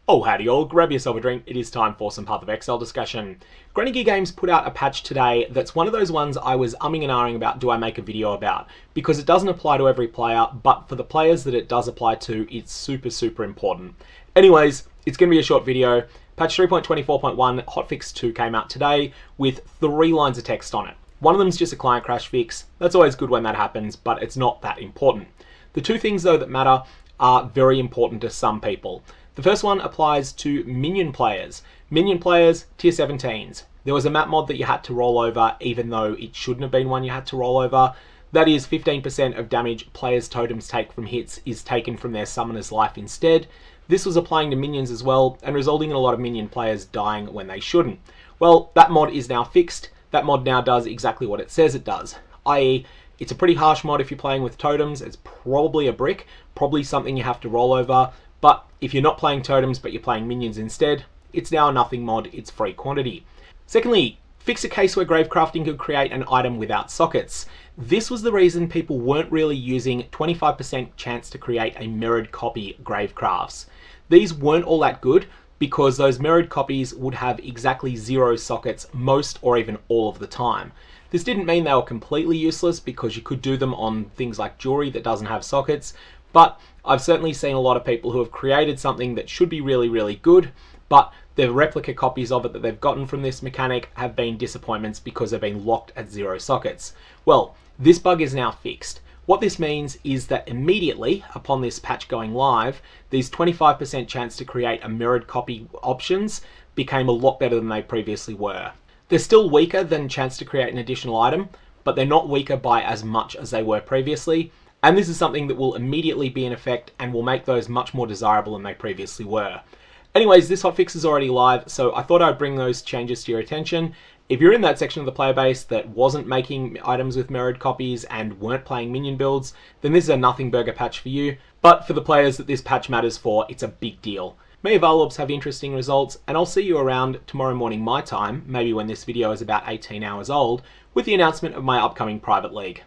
Oh, howdy all, grab yourself a drink, it is time for some PathOfExile discussion. Granny Gear Games put out a patch today that's one of those ones I was umming and ahhing about, do I make a video about? Because it doesn't apply to every player, but for the players that it does apply to, it's super important. Anyways, it's going to be a short video. Patch 3.24.1 Hotfix 2 came out today with 3 lines of text on it. One of them is just a client crash fix. That's always good when that happens, but it's not that important. The 2 things though that matter are very important to some people. The first one applies to Minion players. Minion players, tier 17s. There was a map mod that you had to roll over, even though it shouldn't have been one you had to roll over. That is 15% of damage players' totems take from hits is taken from their summoner's life instead. This was applying to minions as well, and resulting in a lot of minion players dying when they shouldn't. Well, that mod is now fixed. That mod now does exactly what it says it does, i.e., it's a pretty harsh mod if you're playing with totems. It's probably a brick, probably something you have to roll over. But if you're not playing totems but you're playing minions instead, it's now a nothing mod, it's free quantity. Secondly, fix a case where gravecrafting could create an item without sockets. This was the reason people weren't really using 25% chance to create a mirrored copy gravecrafts. These weren't all that good because those mirrored copies would have exactly 0 sockets most or even all of the time. This didn't mean they were completely useless because you could do them on things like jewelry that doesn't have sockets, but I've certainly seen a lot of people who have created something that should be really good, but the replica copies of it that they've gotten from this mechanic have been disappointments because they've been locked at 0 sockets. Well, this bug is now fixed. What this means is that immediately upon this patch going live, these 25% chance to create a mirrored copy options became a lot better than they previously were. They're still weaker than chance to create an additional item, but they're not weaker by as much as they were previously. And this is something that will immediately be in effect and will make those much more desirable than they previously were. Anyways, this hotfix is already live, so I thought I'd bring those changes to your attention. If you're in that section of the player base that wasn't making items with mirrored copies and weren't playing minion builds, then this is a nothing burger patch for you. But for the players that this patch matters for, it's a big deal. May Valorps have interesting results, and I'll see you around tomorrow morning my time, maybe when this video is about 18 hours old, with the announcement of my upcoming private league.